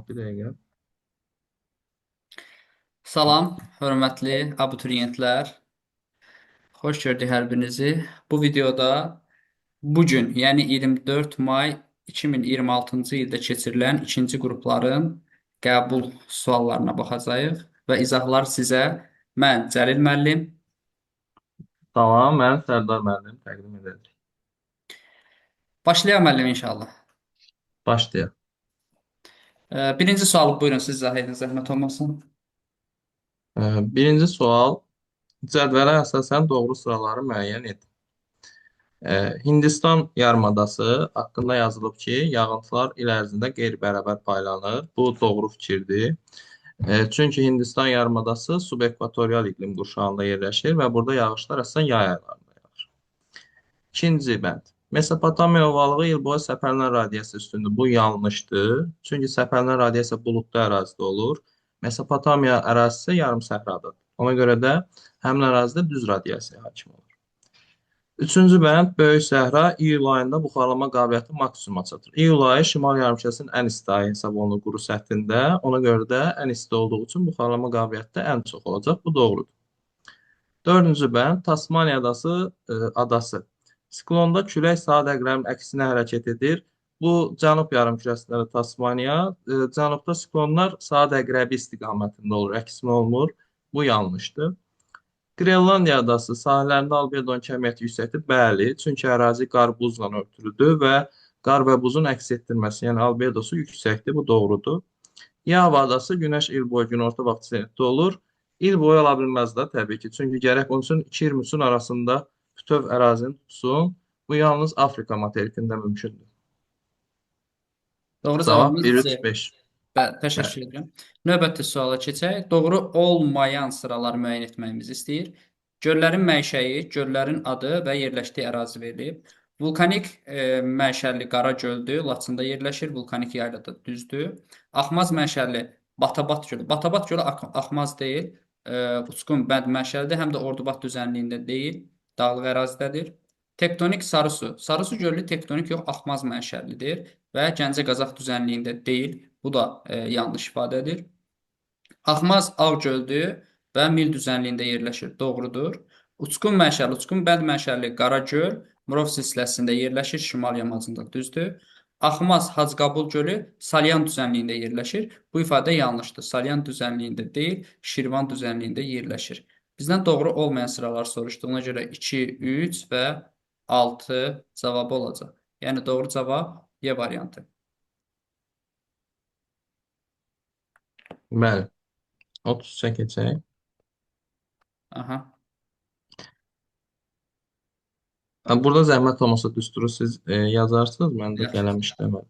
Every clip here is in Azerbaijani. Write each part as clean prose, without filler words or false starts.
Bir dəqiqə. Salam, hörmətli abituriyentlər. Xoş gördük hər birinizi. Bu videoda bugün, yəni 24 may 2026-cı ildə keçirilən ikinci qrupların qəbul suallarına baxacağıq və izahlar sizə mən Cəlil müəllim. Tamam, mən Sərdar müəllim təqdim edəcək. Başlayaq müəllim inşallah. Başlayaq. Birinci sualı buyurun siz izah edin, zəhmət olmasın. Birinci sual, cədvələ əsasən doğru sıraları müəyyən et. Hindistan yarımadası haqqında yazılıb ki, yağıntılar il ərzində qeyri-bərabər paylanır. Bu doğru fikirdir. Çünki Hindistan yarımadası subekvatorial iqlim qurşağında yerləşir və burada yağışlar əsasən yay aylarında yağır. İkinci bənd. Mesopotamiya ovalığı il boyu səpələnən radiasiya üstündür. Bu yanlışdır. Çünki səpələnən radiasiya buludlu ərazidə olur. Mesopotamiya ərazisi yarım səhradır. Ona görə də həmin ərazidə düz radiasiya hakim olur. Üçüncü bənd Böyük Səhra iyul ayında buxarlama qabiliyyəti maksimuma çatır. İyul ayı şimal yarımkürəsinin ən isti ayı hesab olunur quru səthində. Ona görə də ən isti olduğu üçün buxarlama qabiliyyəti də ən çox olacaq. Bu doğrudur. Dördüncü bənd Tasmaniya adası. Siklonda külək saat əqrəbinin əksinə hərəkət edir. Bu cənub yarımkürəsində də Tasmaniya. Cənubda siklonlar saat əqrəbi istiqamətində olur, əksinə olmur. Bu yanlışdır. Qrenlandiya adası sahillərində albedonun kəmiyyəti yüksəkdir. Bəli, çünki ərazi qar buzla örtülüdür və qar və buzun əks etdirməsi, yəni albedosu yüksəkdir. Bu doğrudur. Yava adası günəş il boyu günorta vaxtı zenitdə olur. İl boyu ola bilməz də təbii ki. Çünki gərək onun üçün 2-23-ün arasında bütöv ərazini tutsun. Bu yalnız Afrika materikində mümkündür. Doğru Cavab cavabımız 1, C. 3, 5. Bəli, Bəli. təşəkkür edirəm. Növbəti suala keçək. Doğru olmayan sıraları müəyyən etməyimizi istəyir. Göllərin mənşəyi, göllərin adı və yerləşdiyi ərazi verilib. Vulkanik mənşəli Qara göldür, Laçında yerləşir. Vulkanik yaylıqda düzdür. Axmaz mənşəli Batabat gölü. Batabat gölü axmaz deyil, uçqun bənd mənşəlidir, həm də Ordubad düzənliyində deyil, dağlıq ərazidədir. Tektonik Sarısu. Sarısu gölü tektonik yox, axmaz mənşəlidir və Gəncə Qazax düzənliyində deyil. Bu da yanlış ifadədir. Axmaz Ağgöldür və Mil düzənliyində yerləşir. Doğrudur. Uçqun mənşəli, uçqun bənd mənşəli Qaragöl Murov silsiləsində yerləşir, şimal yamacında düzdür. Axmaz Hacqabul gölü Salyan düzənliyində yerləşir. Bu ifadə yanlışdır. Salyan düzənliyində deyil, Şirvan düzənliyində yerləşir. Bizdən doğru olmayan sıralar soruşduğuna görə 2, 3 və 6 cavabı olacaq. Yəni doğru cavab Y variantı. Bəli. 33-ə keçək. Aha. Burada zəhmət olmasa düsturu siz yazarsınız, mən də Yaxşı. qələm işləməm.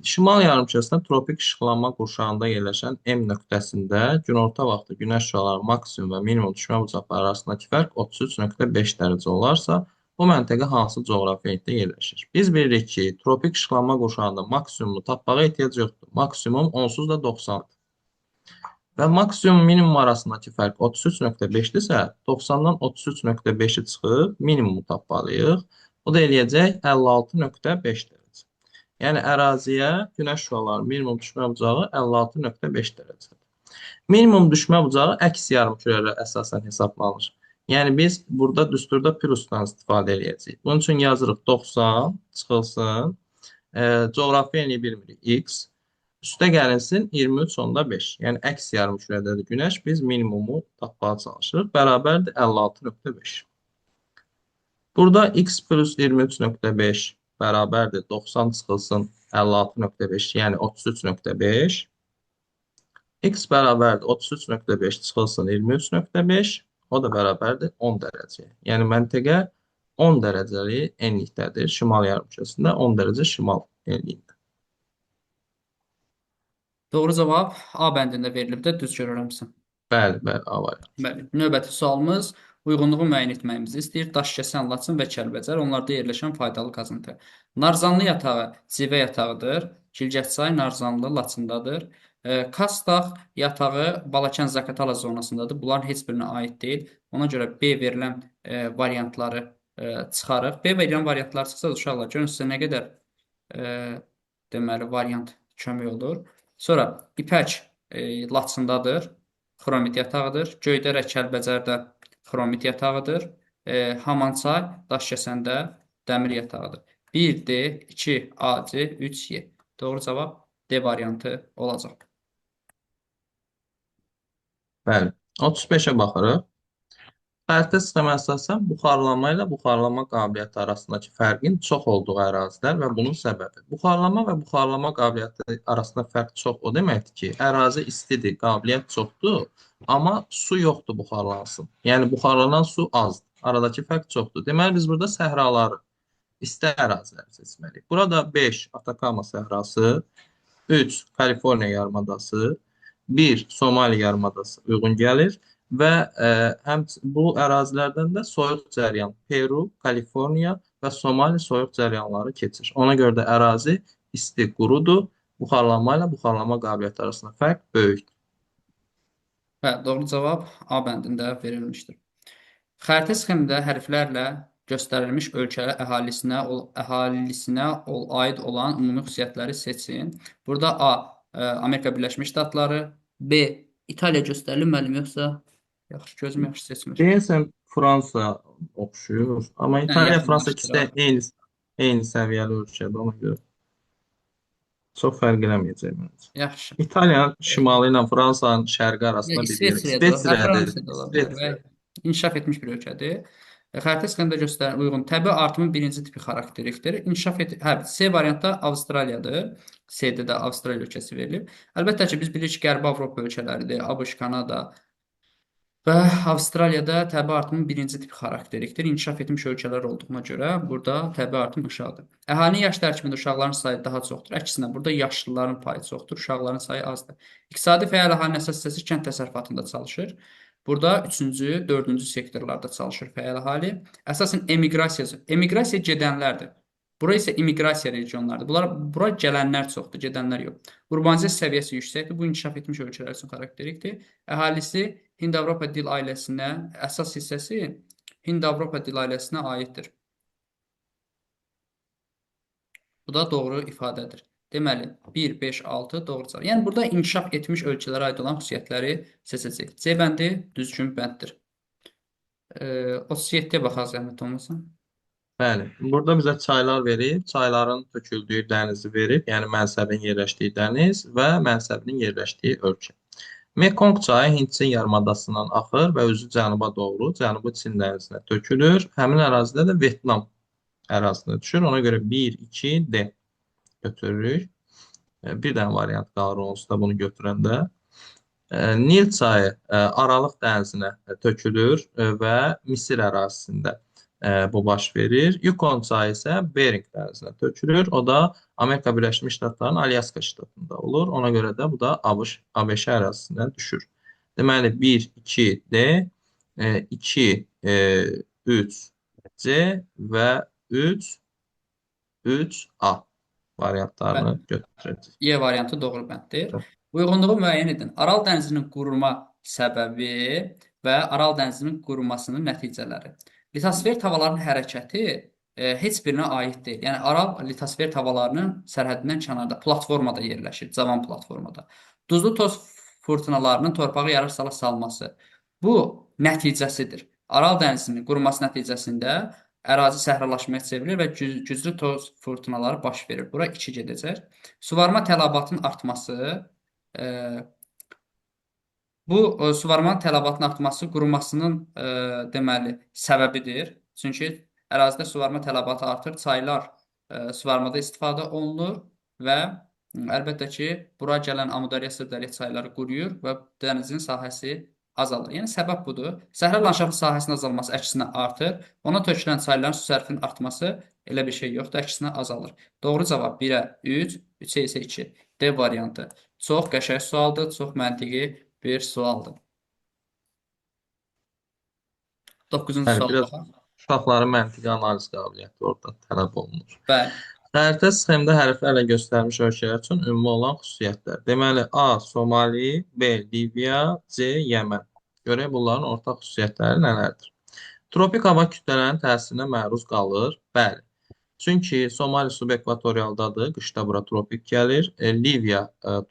Şimal yarımkürəsində tropik işıqlanma qurşağında yerləşən M nöqtəsində günorta vaxtı günəş şüaları maksimum və minimum düşmə bucaqları arasındakı fərq 33,5 dərəcə olarsa, bu məntəqə hansı coğrafi enlikdə yerləşir? Biz bilirik ki, tropik işıqlanma qurşağında maksimumu tapmağa ehtiyac yoxdur. Maksimum onsuz da 90-dır. Və maksimum minimum arasındakı fərq 33,5-dirsə, 90-dan 33,5-i çıxıb minimumu tapmalıyıq. O da eləyəcək 56,5 dərəcə. Yəni əraziyə günəş şüaları minimum düşmə bucağı 56,5 dərəcədir. Minimum düşmə bucağı əks yarımkürələrə əsasən hesablanır. Yəni biz burada düsturda plusdan istifadə edəcəyik. Bunun üçün yazırıq 90 çıxılsın. Coğrafi enliyi bilmirik x. Üstə gəlinsin 23,5. Yəni əks yarımkürədədir günəş. Biz minimumu tapmağa çalışırıq. Bərabərdir 56,5. Burada x plus 23,5 bərabərdir 90 çıxılsın 56,5, yəni 33,5. X bərabərdir 33,5 çıxılsın 23,5. O da bərabərdir 10 dərəcə. Yəni məntəqə 10 dərəcəli enlikdədir. Şimal yarımkürəsində 10 dərəcə şimal enliyində. Doğru cavab A bəndində verilib də düz görürəmsə. Bəli, bəli, A variantı. Bəli. Növbəti sualımız uyğunluğu müəyyən etməyimizi istəyir. Daşkəsən, Laçın və Kəlbəcər onlarda yerləşən faydalı qazıntı. Narzanlı yatağı zivə yatağıdır. Kilgəçay Narzanlı Laçındadır. Kastağ yatağı Balakən-Zaqatala zonasındadır. Bunların heç birinə aid deyil. Ona görə B verilən variantları çıxarıq. B verilən variantlar çıxsa uşaqlar görün sizə nə qədər deməli variant kömək olur. Sonra ipək Laçındadır, xromit yatağıdır. Göydərə Kəlbəcərdə xromit yatağıdır. Hamançay Daşkəsəndə dəmir yatağıdır. 1D, 2 AC, 3Y. Doğru cavab D variantı olacaq. Bəli. 35-ə baxırıq. Xəritə sistemə əsasən buxarlanma ilə buxarlanma qabiliyyəti arasındakı fərqin çox olduğu ərazilər və bunun səbəbi. Buxarlanma və buxarlanma qabiliyyəti arasında fərq çox o deməkdir ki, ərazi istidir, qabiliyyət çoxdur, amma su yoxdur buxarlansın. Yəni buxarlanan su azdır. Aradakı fərq çoxdur. Deməli biz burada səhraları, isti əraziləri seçməliyik. Burada 5 Atakama səhrası, 3 Kaliforniya yarımadası, 1 Somali yarımadası uyğun gəlir və həm bu ərazilərdən də soyuq cəryan Peru, Kaliforniya və Somali soyuq cəryanları keçir. Ona görə də ərazi isti, qurudur. Buxarlanma ilə buxarlanma qabiliyyəti arasında fərq böyükdür. Hə, doğru cavab A bəndində verilmişdir. Xəritə sxemində hərflərlə göstərilmiş ölkələr əhalisinə aid olan ümumi xüsusiyyətləri seçin. Burada A. Amerika Birləşmiş Ştatları, B. İtaliya göstərilməli yoxsa gözüm yaxşı seçmir. Deyəsən Fransa oxşuyur, amma Hə, İtaliya, Fransa ikisi də yaxınlaşdıraq. eyni səviyyəli ölkədir, ona görə çox fərq eləməyəcək məncə. Yaxşı. İtaliyanın şimalı ilə Fransanın şərqi Ya arasında bir yer. İsveçrədə o, hə İsveçrədir. Fransada ola bilər və İsveçrə. inkişaf etmiş bir ölkədir. Xəritə sxemində göstərilən uyğun təbii artımın birinci tipi xarakterikdir. C variantda Avstraliyadır. C-də də Avstraliya ölkəsi verilib. Əlbəttə ki, biz bilirik ki, Qərbi Avropa ölkələridir. ABŞ, Kanada və Avstraliyada təbii artımın birinci tipi xarakterikdir. İnkişaf etmiş ölkələr olduğuna görə burada təbii artım aşağıdır. Əhalinin yaş tərkibində uşaqların sayı daha çoxdur. Əksinə, burada yaşlıların payı çoxdur, uşaqların sayı azdır. İqtisadi fəal əhalinin əsas hissəsi kənd təsərrüfatında çalışır. Burada 3-cü, 4-cü sektorlarda çalışır fəal əhali. Əsasən emiqrasiya gedənlərdir. Bura isə immiqrasiya regionlardır. Bura gələnlər çoxdur, gedənlər yox. Urbanizasiya səviyyəsi yüksəkdir. Bu inkişaf etmiş ölkələr üçün xarakterikdir. Əhalisi Hind-Avropa dil ailəsinə, əsas hissəsi Hind-Avropa dil ailəsinə aiddir. Bu da doğru ifadədir. Deməli, 1, 5, 6 doğru cavab. Yəni, burada inkişaf etmiş ölkələrə aid olan xüsusiyyətləri seçəcək. C bəndi düzgün bənddir. 37-yə baxaq zəhmət olmasın. Bəli. Burada bizə çaylar verib, çayların töküldüyü dənizi verib, yəni mənsəbin yerləşdiyi dəniz və mənsəbinin yerləşdiyi ölkə. Mekong çayı Hindçin yarımadasından axır və üzü cənuba doğru Cənubi Çin dənizinə tökülür. Həmin ərazidə də Vyetnam ərazisinə düşür. Ona görə 1, 2, D götürürük. Bir dənə variant qalır onsuz da bunu götürəndə. Nil çayı Aralıq dənizinə tökülür və Misir ərazisində bu baş verir. Yukon çayı isə Bering dənizinə tökülür. O da Amerika Birləşmiş Ştatlarının Alyaska ştatında olur. Ona görə də bu da ABŞ ərazisindən düşür. Deməli 1, 2 D, 2, 3 C və 3 A variantlarını götürəcək. E variantı doğru bənddir. Uyğunluğu müəyyən edin. Aral dənizinin quruma səbəbi və Aral dənizinin qurumasının nəticələri. Litosfer havaların hərəkəti heç birinə aid deyil. Yəni, Aral litosfer havalarının sərhəddindən kənarda, platformada yerləşir, cavan platformada. Duzlu toz fırtınalarının torpağı yarı-sala salması. Bu nəticəsidir. Aral dənizinin quruması nəticəsində ərazi səhralaşmaya çevrilir və güclü toz fırtınaları baş verir. Bura 2 gedəcək. Suvarma tələbatının artması, bu suvarmanın tələbatının artması qurumasının deməli səbəbidir. Çünki ərazidə suvarma tələbatı artır, çaylar suvarmada istifadə olunur və əlbəttə ki, bura gələn Amudarya, Sırdərya çayları quruyur və dənizin sahəsi azalır. Yəni səbəb budur. Səhra landşaftı sahəsinin azalması əksinə artır. Ona tökülən çayların su sərfinin artması elə bir şey yoxdur, əksinə azalır. Doğru cavab 1-ə 3, 3-ə isə 2. D variantı. Çox qəşəng sualdır, çox məntiqi bir sualdır. 9-cu suala Biraz baxaq. uşaqların məntiqi analiz qabiliyyəti orada tələb olunur. Bəli. Xəritə sxemdə hərflərlə göstərilmiş ölkələr üçün ümumi olan xüsusiyyətlər. Deməli, A. Somali, B. Liviya, C. Yəmən. Görək bunların ortaq xüsusiyyətləri nələrdir? Tropik hava kütlələrinin təsirinə məruz qalır. Bəli. Çünki Somali subekvatorialdadır, qışda bura tropik gəlir. Liviya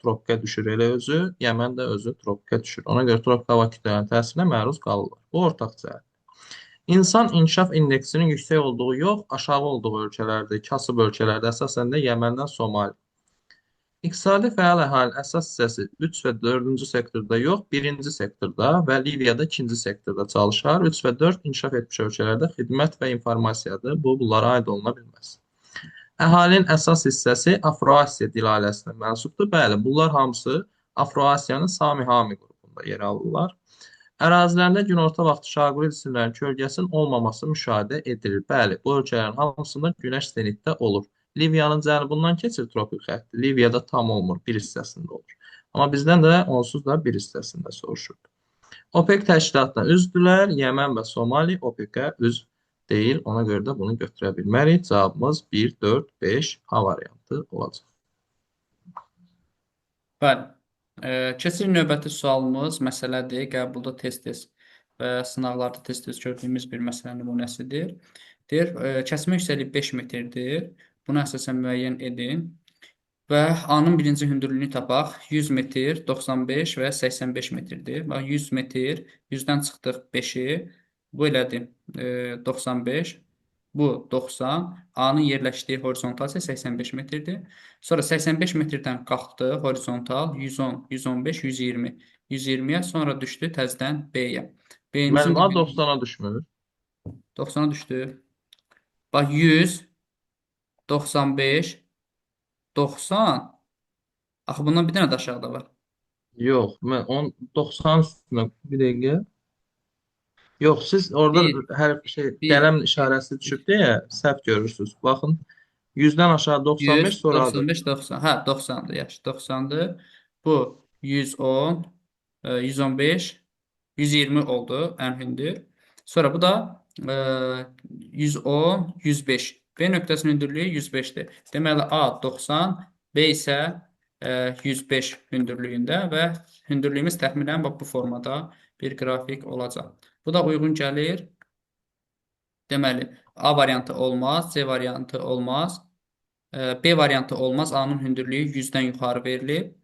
tropikə düşür elə özü, Yəmən də özü tropikə düşür. Ona görə tropik hava kütlələrinin təsirinə məruz qalırlar. Bu ortaq cəhət. İnsan inkişaf indeksinin yüksək olduğu yox, aşağı olduğu ölkələrdir. Kasıb ölkələrdə əsasən də Yəməndən Somali. İqtisadi fəal əhalinin əsas hissəsi 3 və 4-cü sektorda yox, 1-ci sektorda və Liviyada 2-ci sektorda çalışar. 3 və 4 inkişaf etmiş ölkələrdə xidmət və informasiyadır. Bunlara aid oluna bilməz. Əhalinin əsas hissəsi Afroasiya dil ailəsinə mənsubdur. Bəli, bunlar hamısı Afroasiyanın Sami-Hami qrupunda yer alırlar. Ərazilərində günorta vaxtı şaquli cisimlərin kölgəsinin olmaması müşahidə edilir. Bəli, bu ölkələrin hamısında günəş zenitdə olur. Liviyanın cənubundan keçir tropik xətt. Liviyada tam olmur, bir hissəsində olur. Amma bizdən də onsuz da bir hissəsində soruşurdu. OPEC təşkilatına üzvdülər. Yəmən və Somali OPEC-ə üzv deyil. Ona görə də bunu götürə bilmərik. Cavabımız 1, 4, 5 A variantı olacaq. Bəli. Keçirik növbəti sualımız məsələdir. Qəbulda tez-tez və sınaqlarda tez-tez gördüyümüz bir məsələ nümunəsidir. Deyir, kəsmə yüksəkliyi 5 metrdir. Bunu əsasən müəyyən edin. Və A-nın birinci hündürlüyünü tapaq. 100 metr, 95 və 85 metrdir. Bax, 100 metr, 100-dən çıxdıq 5-i. Bu elədir 95. Bu 90. A-nın yerləşdiyi horizontal isə 85 metrdir. Sonra 85 metrdən qalxdı horizontal 110, 115, 120. 120-yə sonra düşdü təzədən B-yə. B-imizin Mənim A də 90-a düşmür. 90-a düşdü. Bax 100, 95, 90. Axı bundan bir dənə də aşağıda var. Yox, mən 90 üstünə bir dəqiqə. Yox, siz orada 1, hər şey 1, qələm 1, işarəsi düşüb deyə səhv görürsünüz. Baxın, 100-dən aşağı 95 100, sonra adı. 95, 90. Hə, 90-dır, yaxşı, 90-dır. Bu 110, 115, 120 oldu ən hündür. Sonra bu da 110, 105. B nöqtəsinin hündürlüyü 105-dir. Deməli A 90, B isə 105 hündürlüyündə və hündürlüyümüz təxminən bu formada bir qrafik olacaq. Bu da uyğun gəlir. Deməli A variantı olmaz, C variantı olmaz. B variantı olmaz. A-nın hündürlüyü 100-dən yuxarı verilib.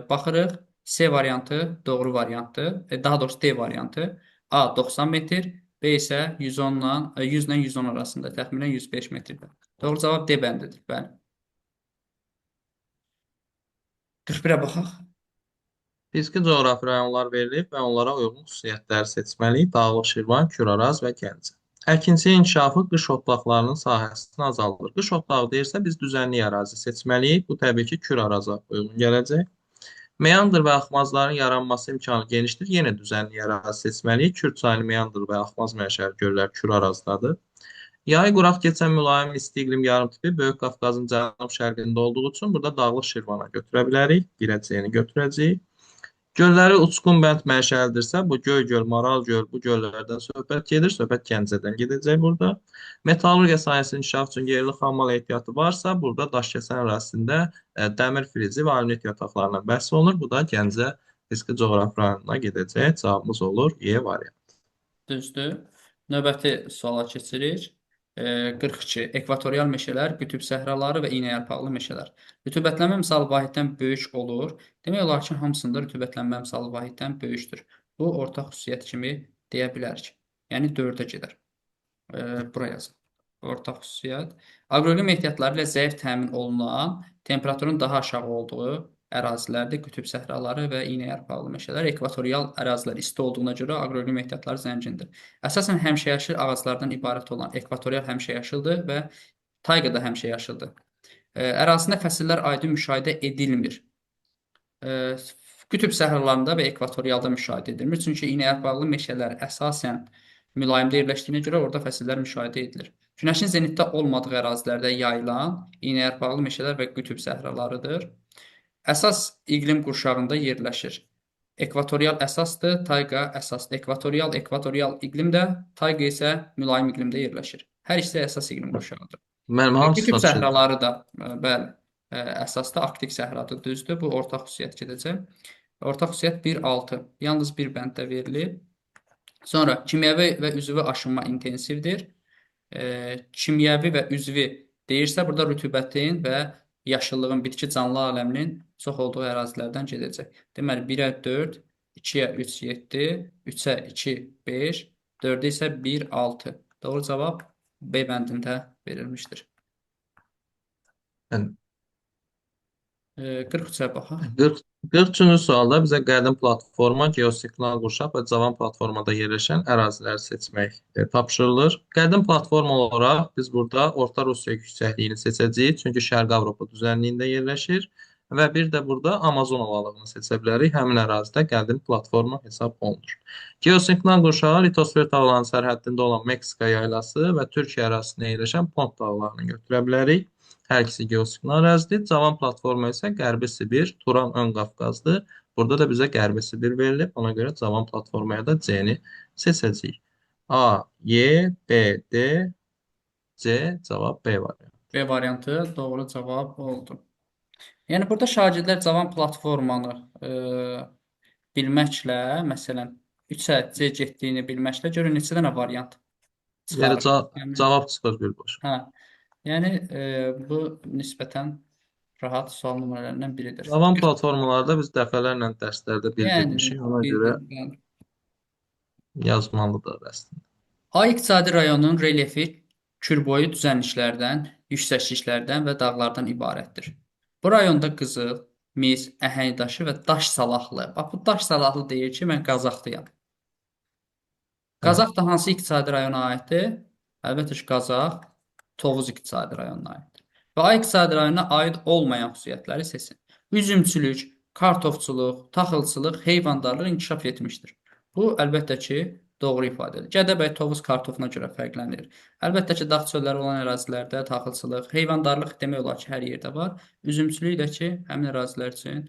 Baxırıq. C variantı doğru variantdır. Daha doğrusu D variantı. A 90 metr, B isə 100 ilə 110 arasında, təxminən 105 metrdir. Doğru cavab D bəndidir. Bəli. 41-ə baxaq. Fiziki coğrafi rayonlar verilib və onlara uyğun xüsusiyyətləri seçməliyik. Dağlıq Şirvan, Küraraz və Gəncə. Əkinçi inkişafı qış otlaqlarının sahəsini azaldır. Qış otlağı deyirsə biz düzənlik ərazi seçməliyik. Bu təbii ki, Küraraza uyğun gələcək. Meandr və axmazların yaranması imkanı genişdir. Yenə düzənlik ərazi seçməliyik. Kür çayının meandr və axmaz mənşəli göllər Kürarazdadır. Yayı quraq keçən mülayim isti iqlim yarımtipi Böyük Qafqazın cənub-şərqində olduğu üçün burada Dağlıq Şirvana götürə bilərik. 1-ə C-ni götürəcəyik. Gölləri uçqun bənd mənşəlidirsə, bu Göygöl, Maral göl, bu göllərdən söhbət gedir. Söhbət Gəncədən gedəcək burada. Metallurgiya sahəsinin inkişafı üçün yerli xammal ehtiyatı varsa, burada Daşkəsən ərazisində dəmir filizi və alüminium yataqlarından bəhs olunur. Bu da Gəncə fiziki coğrafi rayonuna gedəcək. Cavabımız olur E variantı. Düzdür. Növbəti suala keçirik. 42. Ekvatorial meşələr, qütb səhraları və iynəyarpaqlı meşələr. Rütubətlənmə misalı vahiddən böyük olur. Demək olar ki, hamısında rütubətlənmə misalı vahiddən böyükdür. Bu, ortaq xüsusiyyət kimi deyə bilərik. Yəni, 4-ə gedər. Bura yazın. Ortaq xüsusiyyət. Aqroqlim ehtiyatları ilə zəif təmin olunan, temperaturun daha aşağı olduğu ərazilərdir. Qütb səhraları və iynəyarpaqlı meşələr. Ekvatorial ərazilər isti olduğuna görə aqroqlim ehtiyatları zəngindir. Əsasən həmişəyaşıl ağaclardan ibarət olan ekvatorial həmişəyaşıldır və tayqa da həmişəyaşıldır. Ərazisində fəsillər aydın müşahidə edilmir. Qütb səhralarında və ekvatorialda müşahidə edilmir. Çünki iynəyarpaqlı meşələr əsasən mülayimdə yerləşdiyinə görə orada fəsillər müşahidə edilir. Günəşin zenitdə olmadığı ərazilərdə yayılan iynəyarpaqlı meşələr və qütb səhralarıdır. Əsas iqlim qurşağında yerləşir. Ekvatorial əsasdır, tayqa əsasdır. Ekvatorial iqlim də, tayqa isə mülayim iqlimdə yerləşir. Hər ikisi əsas iqlim qurşağıdır. Mənim hamısına Qütb düşür. səhraları da, bəli, əsasda arktik səhradır, düzdür. Bu ortaq xüsusiyyət gedəcək. Ortaq xüsusiyyət 1.6. Yalnız bir bənddə verilib. Sonra kimyəvi və üzvü aşınma intensivdir. kimyəvi və üzvi deyirsə, burada rütubətin və yaşıllığın, bitki canlı aləminin çox olduğu ərazilərdən gedəcək. Deməli, 1-ə 4, 2-yə 3, 7, 3-ə 2, 5, 4-ə isə 1, 6. Doğru cavab B bəndində verilmişdir. Yəni, 43-ə baxaq. 43-cü sualda bizə qədim platforma, geosignal qurşaq və cavan platformada yerləşən əraziləri seçmək tapşırılır. Qədim platforma olaraq biz burada Orta Rusiya yüksəkliyini seçəcəyik, çünki Şərqi Avropa düzənliyində yerləşir və bir də burada Amazon ovalığını seçə bilərik. Həmin ərazidə qədim platforma hesab olunur. Geosignal qurşağı litosfer dağlarının sərhəddində olan Meksika yaylası və Türkiyə ərazisində yerləşən Pont dağlarını götürə bilərik. Hər ikisi geosignal ərazidir. Cavan platforma isə Qərbi Sibir, Turan ön Qafqazdır. Burada da bizə Qərbi Sibir verilib. Ona görə cavan platformaya da C-ni seçəcəyik. A, Y, B, D, C cavab B variantı. B variantı doğru cavab oldu. Yəni burada şagirdlər cavan platformanı bilməklə, məsələn, 3-ə C getdiyini bilməklə görün neçə dənə variant Yəni çıxarır. Yəni, cavab çıxır birbaşa. hə, yəni bu nisbətən rahat sual nümunələrindən biridir. Cavan platformalarda biz dəfələrlə dərslərdə Yəni bildirmişik. Ona görə bildim. yazmalıdır əslində. A iqtisadi rayonun relyefi kürboyu düzənliklərdən, yüksəkliklərdən və dağlardan ibarətdir. Bu rayonda qızıl, mis, əhəngdaşı və daş salahlı. Bax bu daş salahlı deyir ki, mən Qazaxdayam. Hə. Qazax da hansı iqtisadi rayona aiddir? Əlbəttə ki, Qazax Tovuz iqtisadi rayonuna aiddir. Və A iqtisadi rayonuna aid olmayan xüsusiyyətləri seçin. Üzümçülük, kartofçuluq, taxılçılıq, heyvandarlıq inkişaf etmişdir. Bu, əlbəttə ki, doğru ifadədir. Gədəbəy Tovuz kartofuna görə fərqlənir. Əlbəttə ki, dağ çölləri olan ərazilərdə taxılçılıq, heyvandarlıq demək olar ki, hər yerdə var. Üzümçülük də ki, həmin ərazilər üçün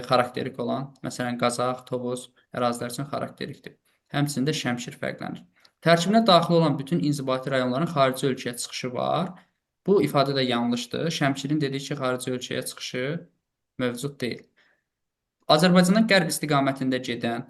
xarakterik olan, məsələn, Qazax, Tovuz ərazilər üçün xarakterikdir. Həmçində Şəmşir fərqlənir. Tərkibinə daxil olan bütün inzibati rayonların xarici ölkəyə çıxışı var. Bu ifadə də yanlışdır. Şəmşirin dediyi ki, xarici ölkəyə çıxışı mövcud deyil. Azərbaycandan qərb istiqamətində gedən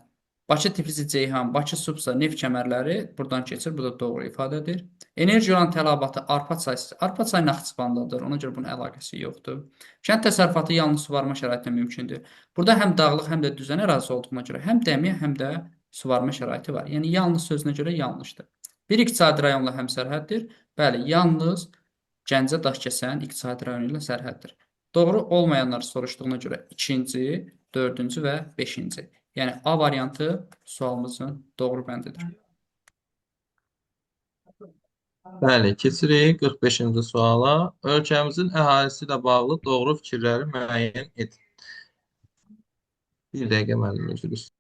Bakı-Tiflis-Ceyhan, Bakı-Subsa neft kəmərləri buradan keçir. Bu da doğru ifadədir. Enerji olan tələbatı Arpa çayı. Arpa çayı Naxçıvandadır. Ona görə bunun əlaqəsi yoxdur. Kənd təsərrüfatı yalnız suvarma şəraitində mümkündür. Burada həm dağlıq, həm də düzən ərazi olduğuna görə həm dəmiyə, həm də suvarma şəraiti var. Yəni yalnız sözünə görə yanlışdır. Bir iqtisadi rayonla həmsərhəddir. Bəli, yalnız Gəncə Daşkəsən iqtisadi rayonu ilə sərhəddir. Doğru olmayanları soruşduğuna görə 2-ci, 4-cü və 5-ci. Yəni A variantı sualımızın doğru bəndidir. Bəli, keçirik 45-ci suala. Ölkəmizin əhalisi ilə bağlı doğru fikirləri müəyyən edin. Bir dəqiqə müəllim üzr istəyirəm.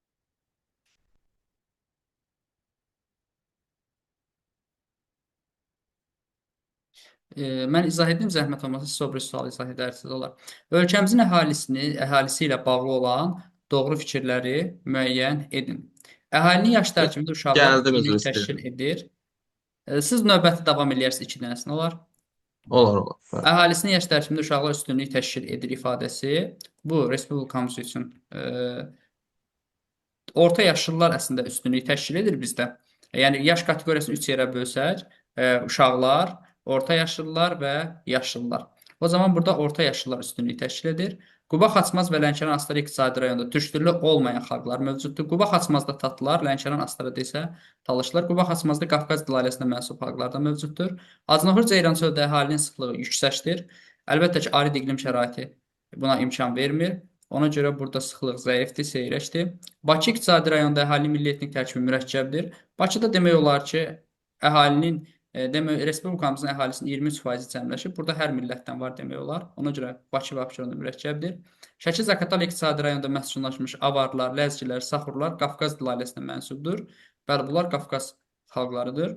Mən izah edim, zəhmət olmasa siz o bir sual izah edərsiniz olar. Ölkəmizin əhalisi ilə bağlı olan doğru fikirləri müəyyən edin. Əhalinin yaş tərkibində uşaqlar Gəldim, üzr üstünlük istəyirəm. təşkil edir. Siz növbəti davam edərsiniz 2 dənəsini olar. Olar, olar. Bəli. Əhalisinin yaş tərkibində uşaqlar üstünlük təşkil edir ifadəsi bu respublikamız üçün orta yaşlılar əslində üstünlük təşkil edir bizdə. Yəni yaş kateqoriyasını 3 yerə bölsək, uşaqlar, orta yaşlılar və yaşlılar. O zaman burada orta yaşlılar üstünlük təşkil edir. Quba Xaçmaz və Lənkəran Astara iqtisadi rayonunda türkdilli olmayan xalqlar mövcuddur. Quba Xaçmazda tatlılar, Lənkəran Astarada isə talışlar. Quba Xaçmazda Qafqaz dil ailəsinə mənsub xalqlar da mövcuddur. Acınaqır Ceyrançöldə əhalinin sıxlığı yüksəkdir. Əlbəttə ki, arid iqlim şəraiti buna imkan vermir. Ona görə burada sıxlıq zəifdir, seyrəkdir. Bakı iqtisadi rayonunda əhalinin milli etnik tərkibi mürəkkəbdir. Bakıda demək olar ki, əhalinin respublikamızın əhalisinin 23% cəmləşib. Burada hər millətdən var demək olar. Ona görə Bakı və Abşeron mürəkkəbdir. Şəki-Zaqatala iqtisadi rayonunda məskunlaşmış avarlar, ləzgilər, saxurlar Qafqaz dil ailəsinə mənsubdur. Bəli, bunlar Qafqaz xalqlarıdır.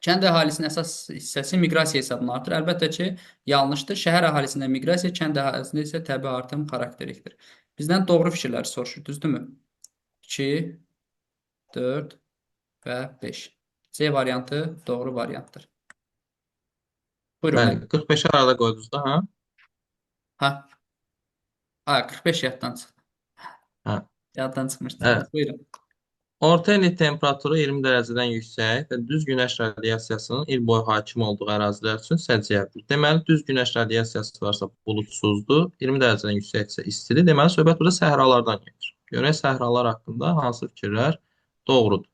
Kənd əhalisinin əsas hissəsi miqrasiya hesabına artır. Əlbəttə ki, yanlışdır. Şəhər əhalisində miqrasiya, kənd əhalisində isə təbii artım xarakterikdir. Bizdən doğru fikirləri soruşur, düzdürmü? 2, 4 və 5. C variantı doğru variantdır. Buyurun. Bəli, 45-i arada qoydunuz da, hə? Hə. 45 yaddan çıxdı. Hə. Yaddan çıxmışdı. Hə. Buyurun. Orta illik temperaturu 20 dərəcədən yüksək və düz günəş radiasiyasının il boyu hakim olduğu ərazilər üçün səciyyəvidir. Deməli, düz günəş radiasiyası varsa buludsuzdur, 20 dərəcədən yüksəksə istidir. Deməli, söhbət burada səhralardan gedir. Görək səhralar haqqında hansı fikirlər doğrudur.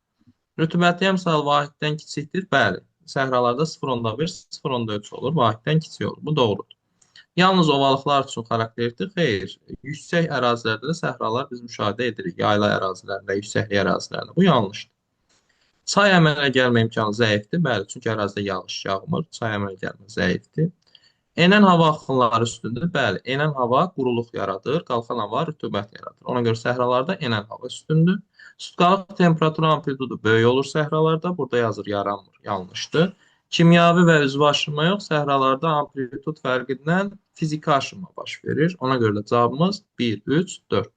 Rütubəti əmsal vahiddən kiçikdir. Bəli, səhralarda 0,1, 0,3 olur, vahiddən kiçik olur. Bu doğrudur. Yalnız ovalıqlar üçün xarakterdir. Xeyr, yüksək ərazilərdə də səhralar biz müşahidə edirik. Yayla ərazilərdə, yüksəklik ərazilərdə. Bu yanlışdır. Çay əmələ gəlmə imkanı zəifdir. Bəli, çünki ərazidə yağış yağmır. Çay əmələ gəlmə zəifdir. Enən hava axınları üstündür. Bəli, enən hava quruluq yaradır, qalxan hava rütubət yaradır. Ona görə səhralarda enən hava üstündür. Sutkalıq temperatur amplitudu böyük olur səhralarda. Burada yazır yaranmır. Yanlışdır. Kimyavi və üzvi aşınma yox, səhralarda amplitud fərqindən fiziki aşınma baş verir. Ona görə də cavabımız 1, 3, 4.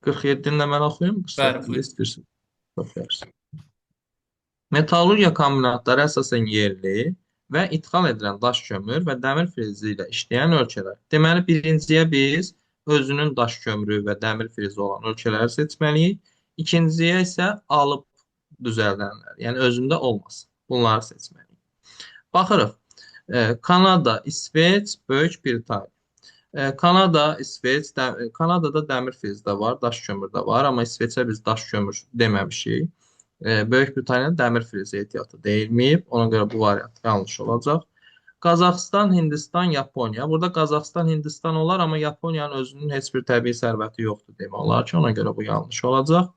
47-ni də mən oxuyum. Bəli, 48-i buyurun. istəyirsin. Çox yaxşı. Metallurgiya kombinatları əsasən yerli və ixal edilən daş kömür və dəmir filizi ilə işləyən ölkələr. Deməli, birinciyə biz özünün daş kömürü və dəmir filizi olan ölkələri seçməliyik. İkinciyə isə alıb düzəldənlər, yəni özündə olmasın. Bunları seçməliyik. Baxırıq. Kanada, İsveç, Böyük Britaniya. Kanada, İsveç, Kanadada dəmir filizi də var, daş kömür də var, amma İsveçə biz daş kömür deməmişik. Böyük Britaniyanın dəmir filizi ehtiyatı deyilməyib. Ona görə bu variant yanlış olacaq. Qazaxıstan, Hindistan, Yaponiya. Burada Qazaxıstan, Hindistan olar, amma Yaponiyanın özünün heç bir təbii sərvəti yoxdur demək olar ki, ona görə bu yanlış olacaq.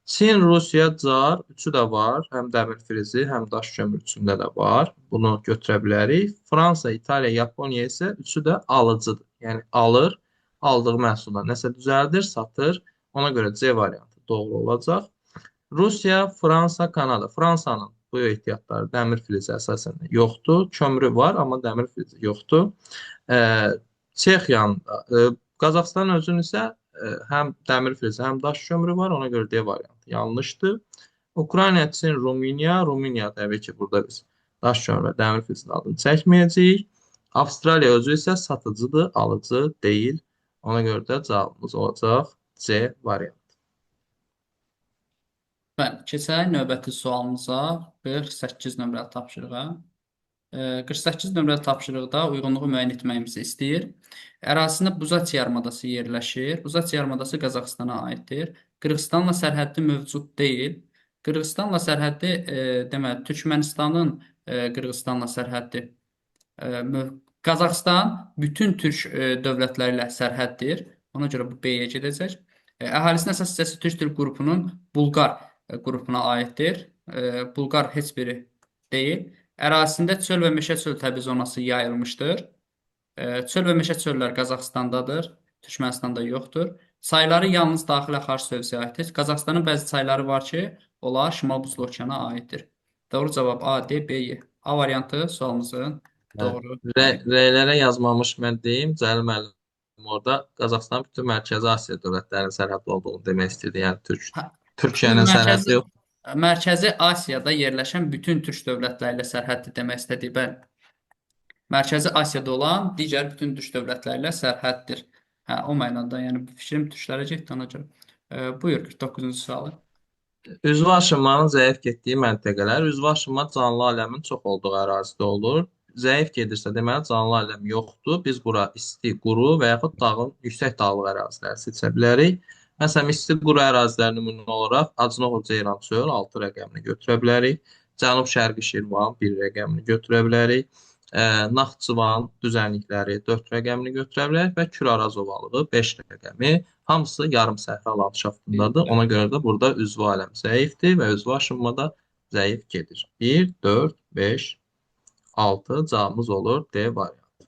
Çin, Rusiya, Car, üçü də var. Həm dəmir filizi, həm daş kömür üçündə də var. Bunu götürə bilərik. Fransa, İtaliya, Yaponiya isə üçü də alıcıdır. Yəni alır, aldığı məhsulda nəsə düzəldir, satır. Ona görə C variantı doğru olacaq. Rusiya, Fransa, Kanada. Fransanın bu ehtiyatları dəmir filizi əsasən yoxdur. Kömrü var, amma dəmir filizi yoxdur. Çexiyanın da, Qazaxıstanın özünün isə həm dəmir filizi, həm daş kömrü var. Ona görə D variantı yanlışdır. Ukrayna, Çin, Rumıniya. Rumıniya təbii ki, burada biz daş kömrü və dəmir filizinin adını çəkməyəcəyik. Avstraliya özü isə satıcıdır, alıcı deyil. Ona görə də cavabımız olacaq C variantı. Bəli, keçək növbəti sualımıza 48 nömrəli tapşırığa. 48 nömrəli tapşırıqda uyğunluğu müəyyən etməyimizi istəyir. Ərazisində Buzat yarımadası yerləşir. Buzat yarımadası Qazaxıstana aiddir. Qırğızstanla sərhəddi mövcud deyil. Qırğızstanla sərhəddi, deməli, Türkmənistanın Qırğızstanla sərhəddi. Qazaxıstan bütün türk dövlətləri ilə sərhəddir. Ona görə bu B-yə gedəcək. Əhalisinin əsas hissəsi türk dil qrupunun Bulqar qrupuna aiddir. Bulqar heç biri deyil. Ərazisində çöl və meşə çöl təbii zonası yayılmışdır. Çöl və meşə çöllər Qazaxıstandadır, Türkmənistanda yoxdur. Çayları yalnız daxili xaric sövzəyə aiddir. Qazaxıstanın bəzi çayları var ki, onlar Şimal Buzlu okeana aiddir. Doğru cavab A, D, B, Y. A variantı sualımızın doğru. R-lərə yazmamış mən deyim, Cəlil müəllim orada Qazaxıstan bütün Mərkəzi Asiya dövlətlərinin sərhədli olduğunu demək istəyirdi. Yəni Bütün Türkiyənin sərhədi yox. Mərkəzi Asiyada yerləşən bütün türk dövlətləri ilə sərhəddir demək istədik. Bəli. Mərkəzi Asiyada olan digər bütün türk dövlətləri ilə sərhəddir. Hə, o mənada, yəni bu fikrim türklərə getdi ona görə. Buyur 49-cu sualı. Üzvü aşınmanın zəif getdiyi məntəqələr, üzvü aşınma canlı aləmin çox olduğu ərazidə olur. Zəif gedirsə, deməli canlı aləm yoxdur. Biz bura isti, quru və yaxud dağın, yüksək dağlıq əraziləri seçə bilərik. Məsələn, isti quru ərazilər nümunə olaraq Acınoğur Ceyran çöl 6 rəqəmini götürə bilərik. Cənub-Şərqi Şirvan 1 rəqəmini götürə bilərik. Naxçıvan düzənlikləri 4 rəqəmini götürə bilərik və Kür-Araz ovalığı 5 rəqəmi. Hamısı yarım səhra landşaftındadır. Ona görə də burada üzvü aləm zəifdir və üzvü aşınmada zəif gedir. 1, 4, 5, 6 cavabımız olur D variantı.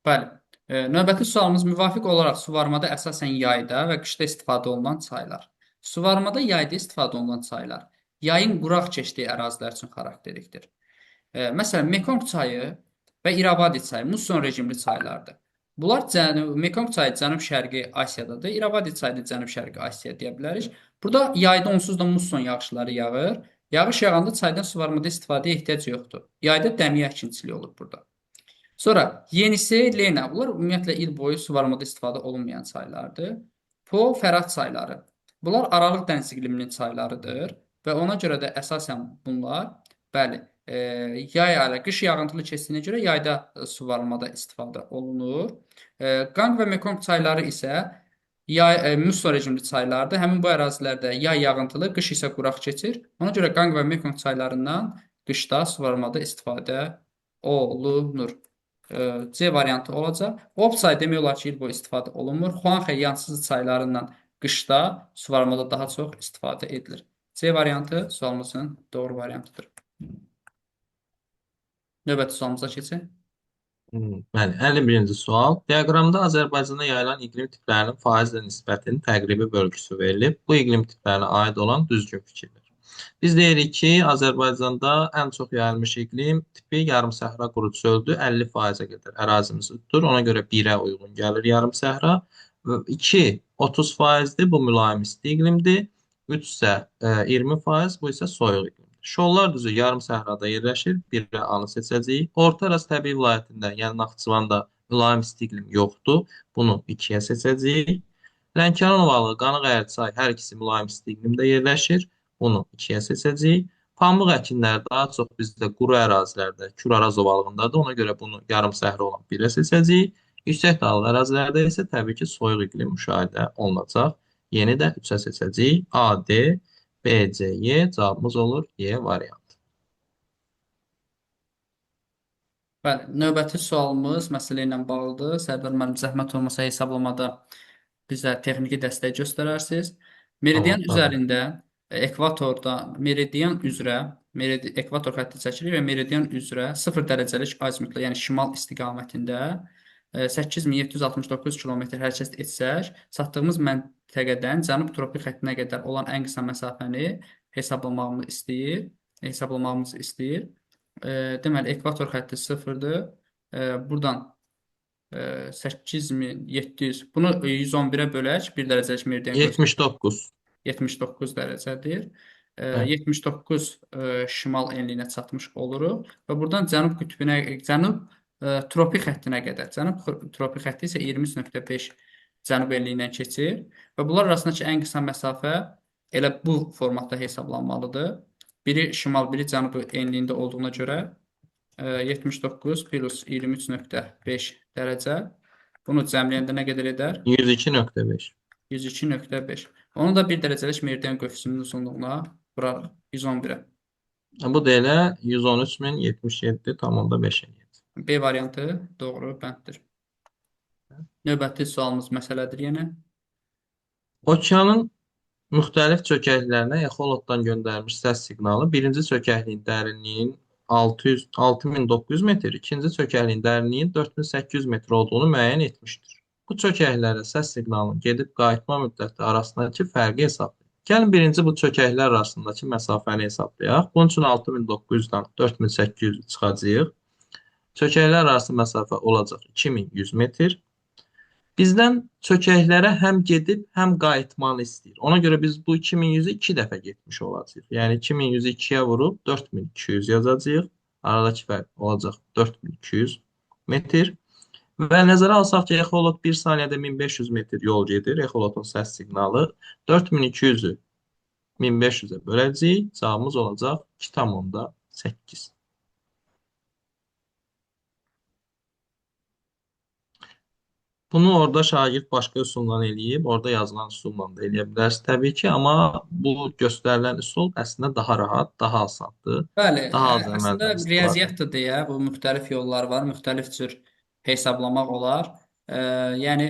Bəli. Növbəti sualımız müvafiq olaraq suvarmada əsasən yayda və qışda istifadə olunan çaylar. Suvarmada yayda istifadə olunan çaylar yayın quraq keçdiyi ərazilər üçün xarakterlikdir. Məsələn, Mekong çayı və İrabadi çayı musson rejimli çaylardır. Bunlar Mekong çayı Cənub-Şərqi Asiyadadır, İrabadi çayı da Cənub-Şərqi Asiya deyə bilərik. Burada yayda onsuz da musson yağışları yağır. Yağış yağanda çaydan suvarmada istifadəyə ehtiyac yoxdur. Yayda dəmiyə əkinçiliyi olur burada. Sonra Yenisey, Lena. Bunlar ümumiyyətlə il boyu suvarmada istifadə olunmayan çaylardır. Po, Fərat çayları. Bunlar Aralıq dəniz iqliminin çaylarıdır və ona görə də əsasən bunlar, bəli, yay ilə qış yağıntılı keçdiyinə görə yayda su varılmada istifadə olunur. Qanq və Mekong çayları isə muson rejimli çaylardır. Həmin bu ərazilərdə yay yağıntılı, qış isə quraq keçir. Ona görə Qanq və Mekong çaylarından qışda su varılmada istifadə olunur. C variantı olacaq. Ob çayı demək olar ki, il boyu istifadə olunmur. Xuanxe yansız çaylarından qışda suvarmada daha çox istifadə edilir. C variantı sualımızın doğru variantıdır. Növbəti sualımıza keçək. Bəli, 51-ci sual. Diaqramda Azərbaycanda yayılan iqlim tiplərinin faizlə nisbətinin təqribi bölgüsü verilib. Bu iqlim tiplərinə aid olan düzgün fikirdir. Biz deyirik ki, Azərbaycanda ən çox yayılmış iqlim tipi yarım-səhra quru çöldür. 50%-ə qədər ərazimiz tutur. Ona görə 1-ə uyğun gəlir yarım-səhra. 2 30%-dir. Bu mülayim isti iqlimdir. 3 isə 20%, bu isə soyuq iqlimdir. Şollar düzü yarım səhrada yerləşir. Bir anı seçəcəyik. Orta Araz təbii vilayətində, yəni Naxçıvanda mülayim isti iqlim yoxdur. Bunu 2-yə seçəcəyik. Lənkəran ovalı, Qanıq-Əyərçay hər ikisi mülayim isti iqlimdə yerləşir. Bunu 2-yə seçəcəyik. Pambıq əkinləri daha çox bizdə quru ərazilərdə, Kür-Araz ovalığındadır. Ona görə bunu yarım səhra olan 1-ə seçəcəyik. Yüksək dağlı ərazilərdə isə təbii ki, soyuq iqlim müşahidə olunacaq. Yeni də 3-ə seçəcəyik. A, D, B, C, Y cavabımız olur Y variantı. Bəli, növbəti sualımız məsələ ilə bağlıdır. Sərdar müəllim, zəhmət olmasa hesablamada bizə texniki dəstək göstərərsiniz. Tamam, Meridian tabii. üzərində ekvatorda meridian üzrə ekvator xətti çəkilir və meridian üzrə 0 dərəcəlik azimutla, yəni şimal istiqamətində 8769 kilometr hərəkət etsək, çatdığımız məntəqədən cənub tropik xəttinə qədər olan ən qısa məsafəni hesablamamız istəyir. Deməli, ekvator xətti 0-dır. Buradan 8700, bunu 111-ə bölək, 1 dərəcəlik meridian göstərir. 79. 79 dərəcədir. Hə. 79 şimal enliyinə çatmış oluruq və buradan cənub qütbünə, cənub tropik xəttinə qədər. Cənub tropik xətti isə 23.5 cənub enliyindən keçir və bunlar arasındakı ən qısa məsafə elə bu formatda hesablanmalıdır. Biri şimal, biri cənub enliyində olduğuna görə 79 plus 23.5 dərəcə. Bunu cəmləyəndə nə qədər edər? 102.5. 102.5. Onu da 1 dərəcəlik meridian qövsünün uzunluğuna vurarıq. 111-ə. Bu da elə 113.077,5 eləyir. B variantı doğru bənddir. Növbəti sualımız məsələdir yenə. Okeanın müxtəlif çökəklərinə exolotdan göndərilmiş səs siqnalı birinci çökəkliyin dərinliyinin 6900 metr, ikinci çökəkliyin dərinliyinin 4800 metr olduğunu müəyyən etmişdir. Bu çökəklərə səs siqnalının gedib qayıtma müddəti arasındakı fərqi hesablayın. Gəlin birinci bu çökəklər arasındakı məsafəni hesablayaq. Bunun üçün 6900-dan 4800 çıxacağıq. Çökəklər arası məsafə olacaq 2100 metr. Bizdən çökəklərə həm gedib, həm qayıtmanı istəyir. Ona görə biz bu 2100-ü 2 dəfə getmiş olacağıq. Yəni 2100-ü 2-yə vurub 4200 yazacağıq. Aradakı fərq olacaq 4200 metr. Və nəzərə alsaq ki, exolot 1 saniyədə 1500 metr yol gedir. Exolotun səs siqnalı 4200-ü 1500-ə böləcəyik. Cavabımız olacaq 2,8. Bunu orada şagird başqa üsulla eləyib, orada yazılan üsulla da eləyə bilərsiniz təbii ki, amma bu göstərilən üsul əslində daha rahat, daha asandır, Bəli, daha az əslində əməldən istifadə. riyaziyyatdır deyə bu müxtəlif yollar var, müxtəlif cür hesablamaq olar. Yəni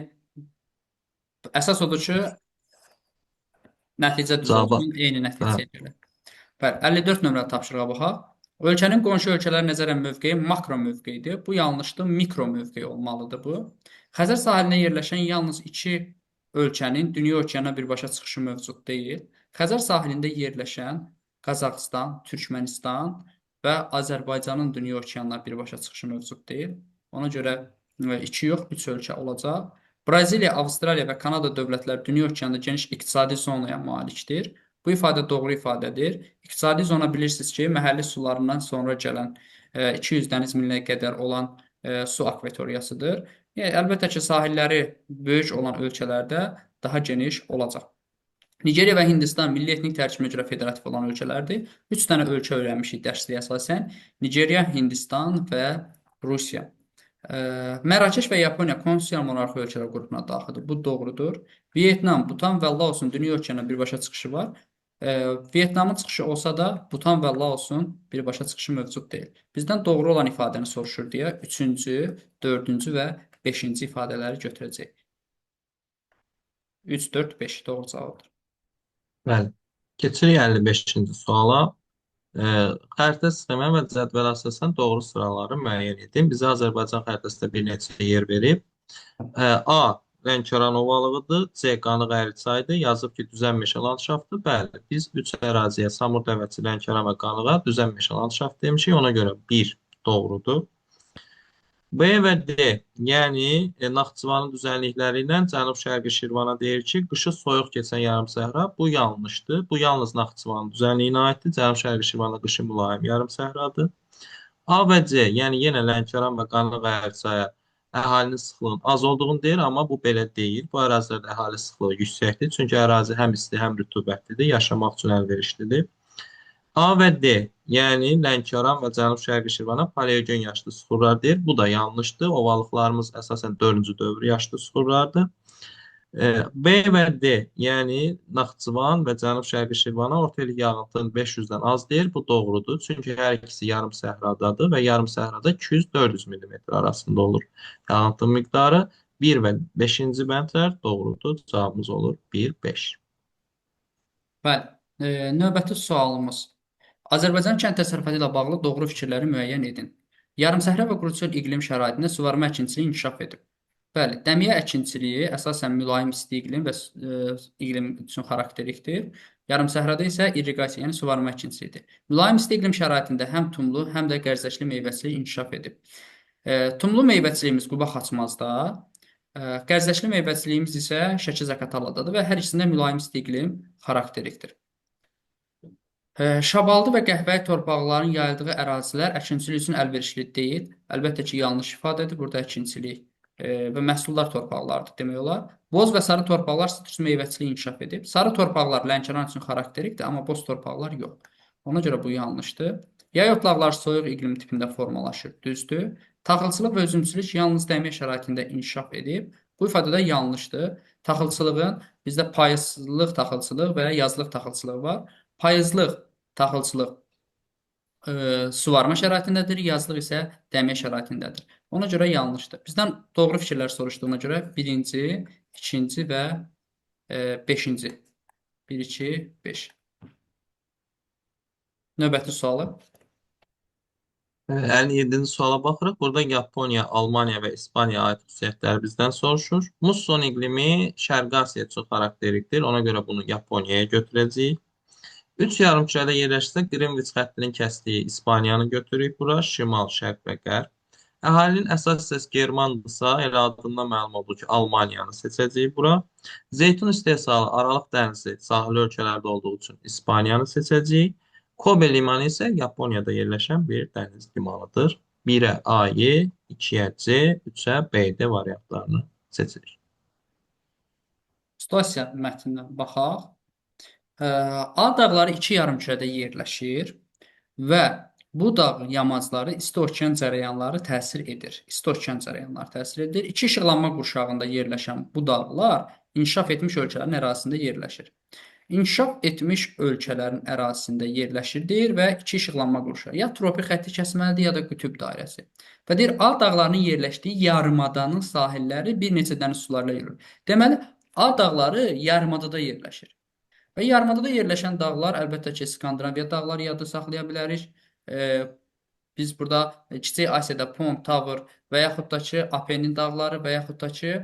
əsas odur ki, nəticə düz Cavab, olsun, eyni hə, nəticəyə gəlir. Bəli, 54 nömrəli tapşırığa baxaq. Ölkənin qonşu ölkələrə nəzərən mövqeyi makro mövqeyidir. Bu yanlışdır, mikro mövqeyi olmalıdır bu. Xəzər sahilində yerləşən yalnız iki ölkənin dünya okeanına birbaşa çıxışı mövcud deyil. Xəzər sahilində yerləşən Qazaxıstan, Türkmənistan və Azərbaycanın dünya okeanına birbaşa çıxışı mövcud deyil. Ona görə 2 yox, 3 ölkə olacaq. Braziliya, Avstraliya və Kanada dövlətləri dünya okeanında geniş iqtisadi zonaya malikdir. Bu ifadə doğru ifadədir. İqtisadi zona bilirsiniz ki, məhəlli sularından sonra gələn 200 dəniz milinə qədər olan su akvatoriyasıdır. Yəni, əlbəttə ki, sahilləri böyük olan ölkələrdə daha geniş olacaq. Nigeriya və Hindistan milli etnik tərkibinə görə federativ olan ölkələrdir. 3 dənə ölkə öyrənmişik dərsliyə əsasən. Nigeriya, Hindistan və Rusiya. Mərakeş və Yaponiya konstitusiya monarxi ölkələr qrupuna daxildir. Bu doğrudur. Vyetnam, Butan və Laosun dünya ölkələrlə birbaşa çıxışı var. Vyetnamın çıxışı olsa da Butan və Laosun birbaşa çıxışı mövcud deyil. Bizdən doğru olan ifadəni soruşur deyə 3-cü, 4-cü və 5-ci ifadələri götürəcək. 3, 4, 5 doğru cavabdır. Bəli. Keçirik 55-ci suala. E, Xəritə sistemə və cədvələ əsasən doğru sıraları müəyyən edin. Bizə Azərbaycan xəritəsində bir neçə yer verib. A. Lənkəran ovalığıdır. C. Qanıq Əriçaydır. Yazıb ki, düzən meşə landşaftdır. Bəli, biz 3 əraziyə Samur Dəvəçi, Lənkəran və Qanığa düzən meşə landşaft demişik. Ona görə 1 doğrudur. B və D, yəni Naxçıvanın düzənlikləri ilə Cənub-Şərqi Şirvana deyir ki, qışı soyuq keçən yarım səhra. Bu yanlışdır. Bu yalnız Naxçıvanın düzənliyinə aiddir. Cənub-Şərqi Şirvana qışı mülayim yarım səhradır. A və C, yəni yenə Lənkəran və Qanıq Ərçaya əhalinin sıxlığının az olduğunu deyir, amma bu belə deyil. Bu ərazilərdə əhali sıxlığı yüksəkdir. Çünki ərazi həm isti, həm rütubətlidir. Yaşamaq üçün əlverişlidir. A və D, yəni Lənkəran və Cənub-Şərqi Şirvana paleogen yaşlı süxurlar deyir. Bu da yanlışdır. Ovalıqlarımız əsasən 4-cü dövr yaşlı süxurlardır. B və D, yəni Naxçıvan və Cənub-Şərqi Şirvana orta illik yağıntının 500-dən az deyir. Bu doğrudur. Çünki hər ikisi yarım səhradadır və yarım səhrada 200-400 mm arasında olur yağıntı miqdarı. 1 və 5-ci bəndlər doğrudur. Cavabımız olur 1, 5. Bəli. Növbəti sualımız. Azərbaycan kənd təsərrüfatı ilə bağlı doğru fikirləri müəyyən edin. Yarımsəhra və quruçul iqlim şəraitində suvarma əkinçiliyi inkişaf edib. Bəli, dəmiyə əkinçiliyi əsasən mülayim isti iqlim və iqlim üçün xarakterikdir. Yarımsəhrada isə irriqasiya, yəni suvarma əkinçiliyidir. Mülayim isti iqlim şəraitində həm tumlu, həm də qərzəşli meyvəçilik inkişaf edib. Tumlu meyvəçiliyimiz Quba Xaçmazda, qərzəşli meyvəçiliyimiz isə Şəki-Zaqataladadır və hər ikisində mülayim isti iqlim xarakterikdir. Şabaldı və qəhvəyi torpaqların yayıldığı ərazilər əkinçilik üçün əlverişli deyil. Əlbəttə ki, yanlış ifadədir. Burada əkinçilik və məhsuldar torpaqlardır demək olar. Boz və sarı torpaqlar sitrus meyvəçiliyi inkişaf edib. Sarı torpaqlar Lənkəran üçün xarakterikdir, amma boz torpaqlar yox. Ona görə bu yanlışdır. Yay otlaqlar soyuq iqlim tipində formalaşır, düzdür. Taxılçılıq və üzümçülük yalnız dəmiyə şəraitində inkişaf edib. Bu ifadə də yanlışdır. Taxılçılığın bizdə payızlıq taxılçılıq və ya yazlıq taxılçılığı var. Payızlıq taxılçılıq suvarma şəraitindədir, yazlıq isə dəmiyə şəraitindədir. Ona görə yanlışdır. Bizdən doğru fikirlər soruşduğuna görə 1-ci, 2-ci və 5-ci. 1, 2, 5. Növbəti sualı. 57-ci suala baxırıq. Burada Yaponiya, Almaniya və İspaniyaya aid xüsusiyyətləri bizdən soruşur. Musson iqlimi Şərqi Asiya üçün xarakterikdir. Ona görə bunu Yaponiyaya götürəcəyik. 3 yarımkürədə yerləşsə Qrinviç xəttinin kəsdiyi İspaniyanı götürürük bura. Şimal, şərq və qərb. Əhalinin əsas hissəsi Germandırsa, elə adından məlum olduğu ki, Almaniyanı seçəcəyik bura. Zeytun istehsalı Aralıq dənizi sahil ölkələrdə olduğu üçün İspaniyanı seçəcəyik. Kobe limanı isə Yaponiyada yerləşən bir dəniz limanıdır. 1-ə A-yı, 2-yə C, 3-ə B-D variantlarını seçirik. Situasiya mətnindən baxaq. A dağları 2 yarımkürədə yerləşir və bu dağ yamacları isti okean cərəyanları təsir edir. İsti okean cərəyanları təsir edir. İki işıqlanma qurşağında yerləşən bu dağlar inkişaf etmiş ölkələrin ərazisində yerləşir. İnkişaf etmiş ölkələrin ərazisində yerləşir deyir və iki işıqlanma qurşağı. Ya tropik xətti kəsməlidir, ya da qütüb dairəsi. Və deyir, A dağlarının yerləşdiyi yarımadanın sahilləri bir neçə dəniz sularıyla yürür. Deməli, A dağları yarımadada yerləşir. Və yarımadada yerləşən dağlar, əlbəttə ki, Skandinaviya dağları yadda saxlaya bilərik. Biz burada Kiçik Asiyada Pont, Tavr və yaxud da ki, Apennin dağları və yaxud da ki,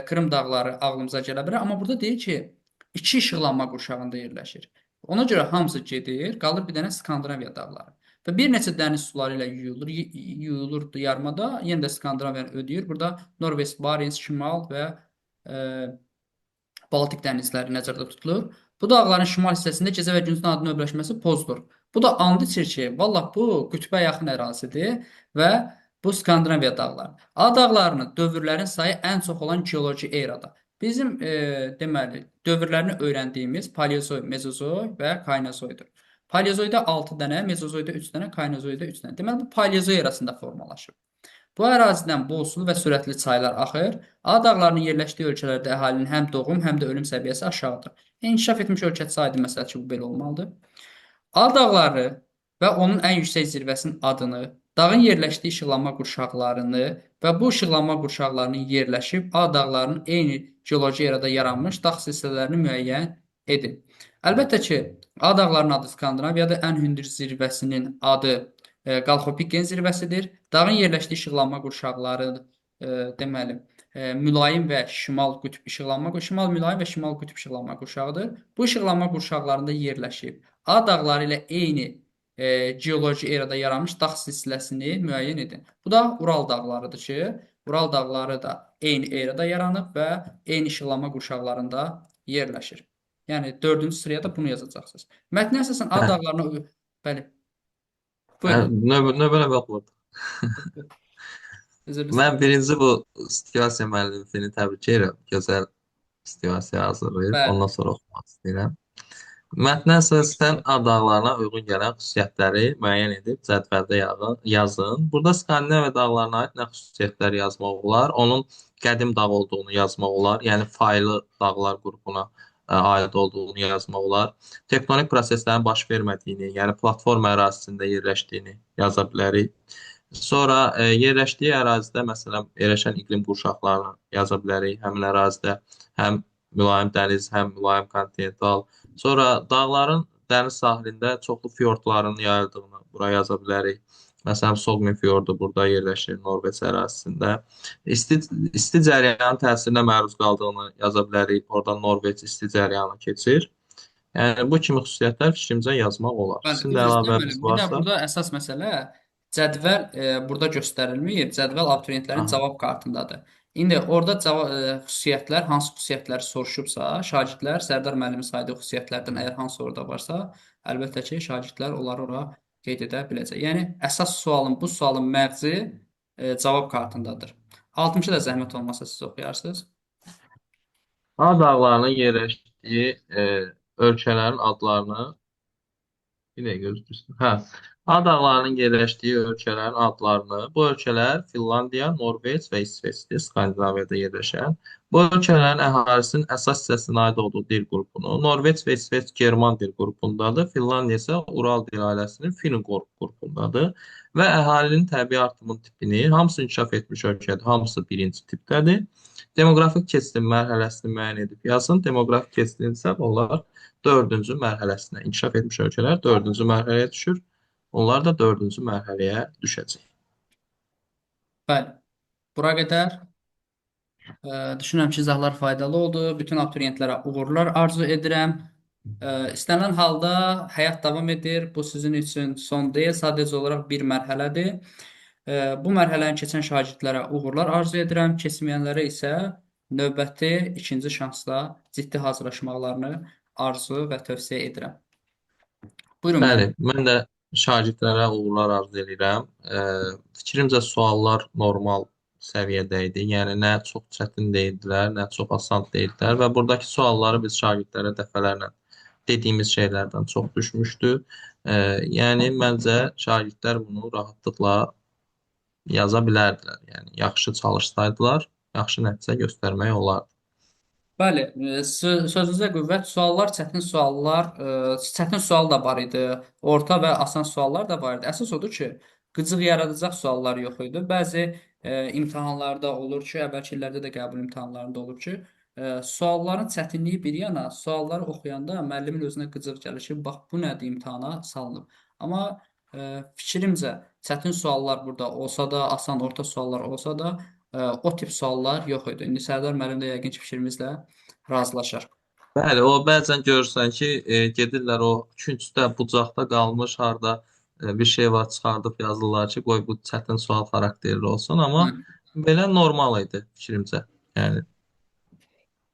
Krım dağları ağlımıza gələ bilər. Amma burada deyir ki, iki işıqlanma qurşağında yerləşir. Ona görə hamısı gedir, qalır bir dənə Skandinaviya dağları. Və bir neçə dəniz suları ilə yuyulur yarımada, yenə də Skandinaviyanı ödəyir. Burada Norveç, Barents, Şimal və Baltik dənizləri nəzərdə tutulur. Bu dağların şimal hissəsində gecə və gündüzün adının növbələşməsi pozdur. Bu da and içir ki, vallah bu qütbə yaxın ərazidir və bu Skandinaviya dağları. A dağlarının dövrlərin sayı ən çox olan geoloji erada. Bizim deməli dövrlərini öyrəndiyimiz Paleozoy, Mezozoy və Kaynozoydur. Paleozoyda 6 dənə, Mezozoyda 3 dənə, Kaynozoyda 3 dənə. Deməli bu Paleozoy erasında formalaşıb. Bu ərazidən bol sulu və sürətli çaylar axır. A dağlarının yerləşdiyi ölkələrdə əhalinin həm doğum, həm də ölüm səviyyəsi aşağıdır. İnkişaf etmiş ölkə saydı məsəl ki, bu belə olmalıdır. A dağları və onun ən yüksək zirvəsinin adını, dağın yerləşdiyi işıqlanma qurşaqlarını və bu işıqlanma qurşaqlarının yerləşib A dağlarının eyni geoloji yerdə yaranmış dağ silsilələrini müəyyən edin. Əlbəttə ki, A dağlarının adı Skandinaviyada, ən hündür zirvəsinin adı Qalxopiken zirvəsidir. Dağın yerləşdiyi işıqlanma qurşaqları deməli mülayim və şimal qütb işıqlanma, şimal mülayim və şimal qütb işıqlanma qurşağıdır. Bu işıqlanma qurşaqlarında yerləşib A dağları ilə eyni geoloji erada yaranmış dağ silsiləsini müəyyən edin. Bu da Ural dağlarıdır ki, Ural dağları da eyni erada yaranıb və eyni işıqlanma qurşaqlarında yerləşir. Yəni dördüncü sıraya da bunu yazacaqsınız. Mətnə əsasən A Hə, dağlarına bəli, hə, buyurun. növbə oxuyaq. Üzr Mən istəyirəm. birinci bu situasiya müəllimini təbrik edirəm. Gözəl situasiya hazırlayıb. Bəli, Ondan sonra oxumaq istəyirəm. Mətnə əsasən ad dağlarına uyğun gələn xüsusiyyətləri müəyyən edib cədvəldə yazın. Burada Skandinaviya dağlarına aid nə xüsusiyyətlər yazmaq olar? Onun qədim dağ olduğunu yazmaq olar. Yəni faylı dağlar qrupuna aid olduğunu yazmaq olar. Tektonik proseslərin baş vermədiyini, yəni platforma ərazisində yerləşdiyini yaza bilərik. Sonra yerləşdiyi ərazidə məsələn yerləşən iqlim qurşaqlarını yaza bilərik. Həmin ərazidə həm mülayim dəniz, həm mülayim kontinental. Sonra dağların dəniz sahilində çoxlu fiordların yayıldığını bura yaza bilərik. Məsələn, Sogn fiyordu burada yerləşir Norveç ərazisində. İsti, isti cəryanın təsirinə məruz qaldığını yaza bilərik. Oradan Norveç isti cəryanı keçir. Yəni bu kimi xüsusiyyətlər fikrimcə yazmaq olar. bəli, Sizin də düz deməli. əlavəniz Bir də varsa? burada əsas məsələ cədvəl burada göstərilmir. Cədvəl abituriyentlərin Aha. cavab kartındadır. İndi orada xüsusiyyətlər, hansı xüsusiyyətləri soruşubsa, şagirdlər Sərdar müəllimin saydığı xüsusiyyətlərdən əgər hansı orada varsa, əlbəttə ki, şagirdlər onları ora qeyd edə biləcək. Yəni əsas sualın, bu sualın məğzi cavab kartındadır. 60-ı da zəhmət olmasa siz oxuyarsınız. A dağlarının yerləşdiyi ölkələrin adlarını bir dəqiqə gözləyirsin. Hə. A dağlarının yerləşdiyi ölkələrin adlarını, bu ölkələr Finlandiya, Norveç və İsveçdir, Skandinaviyada yerləşən. Bu ölkələrin əhalisinin əsas hissəsinə aid olduğu dil qrupunu, Norveç və İsveç German dil qrupundadır, Finlandiya isə Ural dil ailəsinin Finn-Ugor qrupundadır və əhalinin təbii artımın tipini, hamısı inkişaf etmiş ölkədir, hamısı birinci tipdədir. Demoqrafik keçilim mərhələsini müəyyən edib yazın. Demoqrafik keçilim isə onlar dördüncü mərhələsinə, inkişaf etmiş ölkələr dördüncü mərhələyə düşür. Onlar da dördüncü mərhələyə düşəcək. Bəli. Bura qədər düşünürəm ki, izahlar faydalı oldu. Bütün abituriyentlərə uğurlar arzu edirəm. İstənilən halda həyat davam edir. Bu sizin üçün son deyil, sadəcə olaraq bir mərhələdir. Bu mərhələni keçən şagirdlərə uğurlar arzu edirəm. Keçməyənlərə isə növbəti ikinci şansla ciddi hazırlaşmaqlarını arzu və tövsiyə edirəm. Buyurun Bəli, müəllim. mən də şagirdlərə uğurlar arzu edirəm. Fikrimcə suallar normal səviyyədə idi. Yəni nə çox çətin deyildilər, nə çox asan deyildilər və buradakı sualları biz şagirdlərə dəfələrlə dediyimiz şeylərdən çox düşmüşdü. Yəni məncə şagirdlər bunu rahatlıqla yaza bilərdilər. Yəni yaxşı çalışsaydılar, yaxşı nəticə göstərmək olardı. Bəli, sözünüzə qüvvət. Suallar, çətin sual da var idi. Orta və asan suallar da var idi. Əsas odur ki, qıcıq yaradacaq suallar yox idi. Bəzi imtahanlarda olur ki, əvvəlki illərdə də qəbul imtahanlarında olur ki, sualların çətinliyi bir yana, sualları oxuyanda müəllimin özünə qıcıq gəlir ki, bax bu nədir imtahana salınıb. Amma fikrimcə çətin suallar burada olsa da, asan orta suallar olsa da, o tip suallar yox idi. İndi Sərdar müəllim də yəqin ki, fikrimizlə razılaşar. Bəli, o bəzən görürsən ki, gedirlər o küncdə, bucaqda qalmış harda bir şey var çıxardıb yazırlar ki, qoy bu çətin sual xarakterli olsun, amma Hı. belə normal idi fikrimcə. Yəni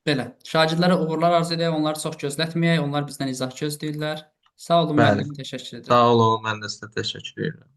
Belə. Şagirdlərə uğurlar arzu edək, onları çox gözlətməyək. Onlar bizdən izah gözləyirlər. Sağ olun bəli. müəllim, təşəkkür edirəm. Sağ olun, mən də sizə təşəkkür edirəm.